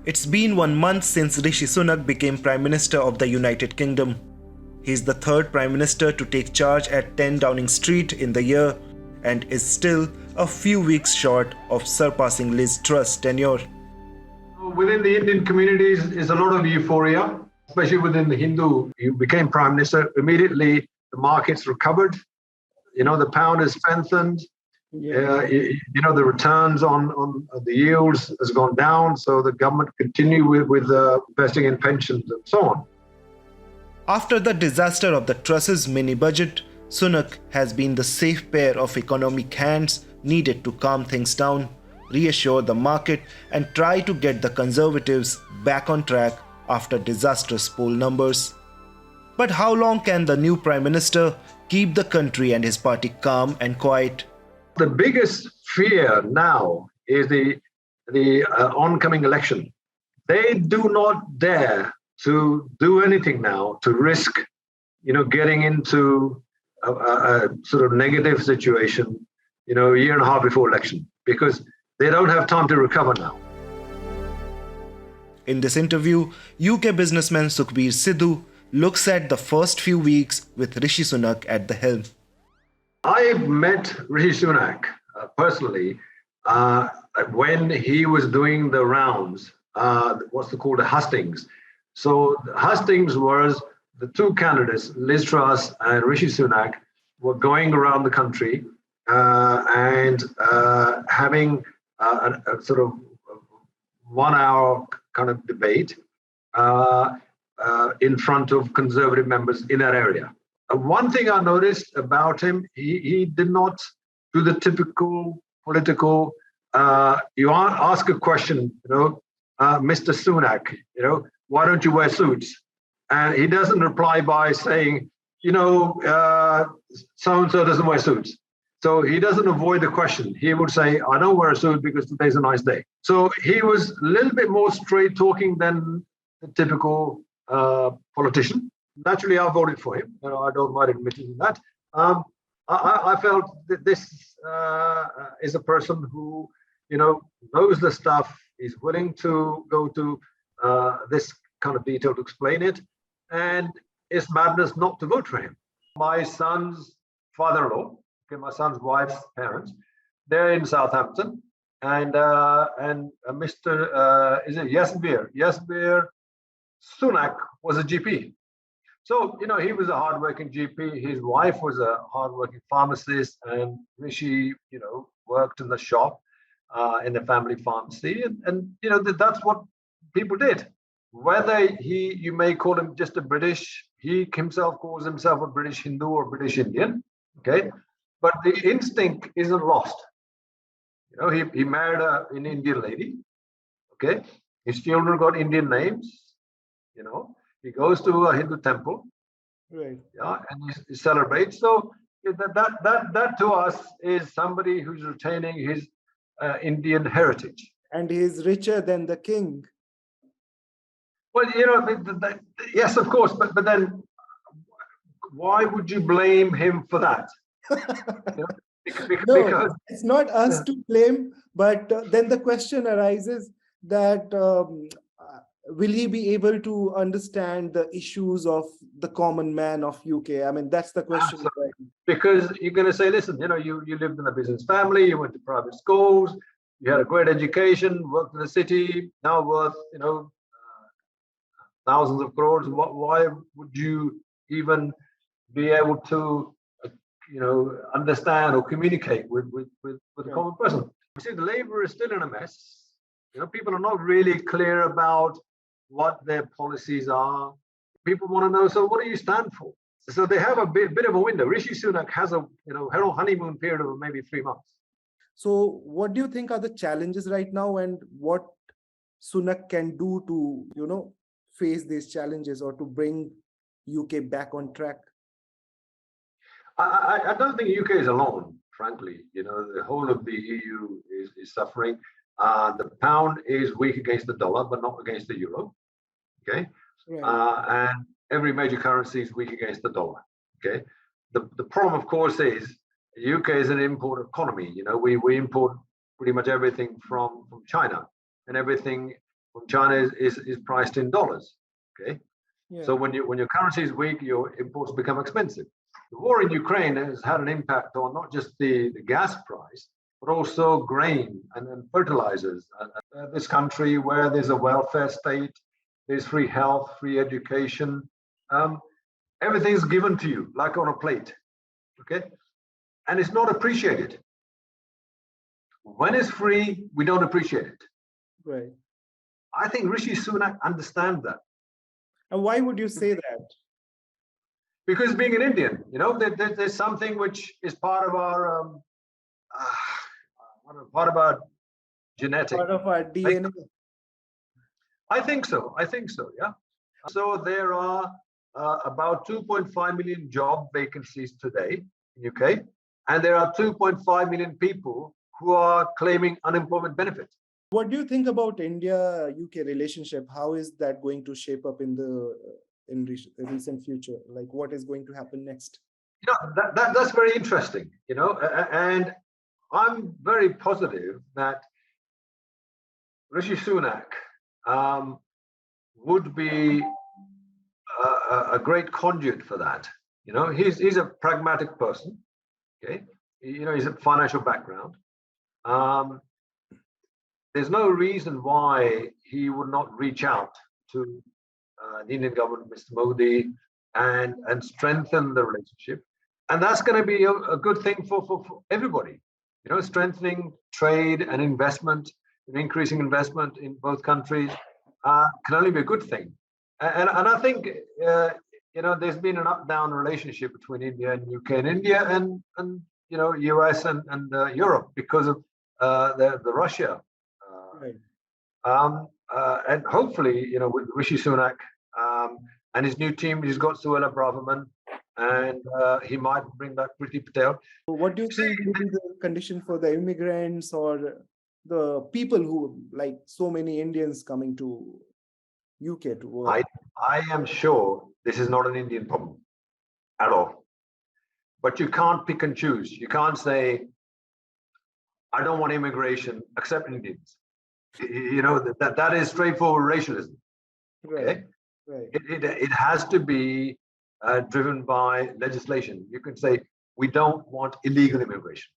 It's been 1 month since Rishi Sunak became Prime Minister of the United Kingdom. He's the third Prime Minister to take charge at 10 Downing Street in the year and is still a few weeks short of surpassing Liz Truss' tenure. Within the Indian communities is a lot of euphoria, especially within the Hindu. You became Prime Minister, immediately the markets recovered. The pound has strengthened. The returns on the yields has gone down, so the government continue with investing in pensions and so on. After the disaster of the Truss's mini budget, Sunak has been the safe pair of economic hands needed to calm things down, reassure the market, and try to get the Conservatives back on track after disastrous poll numbers. But how long can the new Prime Minister keep the country and his party calm and quiet? The biggest fear now is the oncoming election. They do not dare to do anything now to risk, getting into a sort of negative situation, a year and a half before election, because they don't have time to recover now. In this interview, UK businessman Sukhbir Siddhu looks at the first few weeks with Rishi Sunak at the helm. I met Rishi Sunak personally when he was doing the rounds, what's called the hustings. So hustings was the two candidates, Liz Truss and Rishi Sunak, were going around the country and having a sort of 1 hour kind of debate in front of Conservative members in that area. One thing I noticed about him, he did not do the typical political, you ask a question, Mr. Sunak, why don't you wear suits? And he doesn't reply by saying, so-and-so doesn't wear suits. So he doesn't avoid the question. He would say, I don't wear a suit because today's a nice day. So he was a little bit more straight talking than the typical politician. Naturally, I voted for him. I don't mind admitting that. I felt that this is a person who, knows the stuff. He's willing to go to this kind of detail to explain it, and it's madness not to vote for him. My son's father-in-law, my son's wife's parents, they're in Southampton, and Mr. Is it Yasbir Sunak was a GP. So, he was a hardworking GP. His wife was a hardworking pharmacist, and Rishi, worked in the shop, in the family pharmacy. And that's what people did. Whether you may call him just a British, he himself calls himself a British Hindu or British Indian, okay? But the instinct isn't lost. He married an Indian lady, okay? His children got Indian names, He goes to a Hindu temple, right? Yeah, and he celebrates. So that to us is somebody who's retaining his Indian heritage. And he is richer than the king. Well, yes, of course, but then why would you blame him for that? Because it's not us to blame, but then the question arises that. Will he be able to understand the issues of the common man of UK? I mean, that's the question. Absolutely. Because you're going to say, listen, you lived in a business family, you went to private schools, you had a great education, worked in the city, now worth, thousands of crores. Why would you even be able to, understand or communicate with a common person? You see, the Labour is still in a mess. People are not really clear about what their policies are. People want to know, so what do you stand for? So they have a bit of a window. Rishi Sunak has a honeymoon period of maybe 3 months. So what do you think are the challenges right now, and what Sunak can do to, face these challenges or to bring UK back on track? I don't think UK is alone, frankly. The whole of the EU is suffering. The pound is weak against the dollar, but not against the euro. Okay, right. And every major currency is weak against the dollar. Okay, the problem, of course, is the UK is an import economy. We import pretty much everything from China, and everything from China is priced in dollars. Okay, Yeah. so when your currency is weak, your imports become expensive. The war in Ukraine has had an impact on not just the gas price, but also grain and fertilizers. This country where there's a welfare state, there's free health, free education, everything's given to you like on a plate. Okay, and it's not appreciated. When it's free, we don't appreciate it. Right. I think Rishi Sunak understands that. And why would you say that? Because being an Indian, there's something which is part of our genetic. Part of our DNA. I think so. Yeah. So there are about 2.5 million job vacancies today in UK, and there are 2.5 million people who are claiming unemployment benefits. What do you think about India-UK relationship? How is that going to shape up in the recent future? Like, what is going to happen next? That's very interesting. And I'm very positive that Rishi Sunak would be a great conduit for that. He's a pragmatic person. Okay, he's a financial background. There's no reason why he would not reach out to the Indian government, Mr. Modi, and strengthen the relationship. And that's going to be a good thing for everybody. Strengthening trade and investment, and increasing investment in both countries can only be a good thing. And I think there's been an up-down relationship between India and UK, and India and US and Europe because of the Russia. Right. And hopefully, with Rishi Sunak and his new team, he's got Suella Braverman, and he might bring back Priti Patel. What do you think will be the condition for the immigrants or the people who, like so many Indians coming to UK to work? I am sure this is not an Indian problem at all. But you can't pick and choose. You can't say, I don't want immigration, accept Indians. That is straightforward racialism. Okay? Right. It has to be driven by legislation. You can say, we don't want illegal immigration.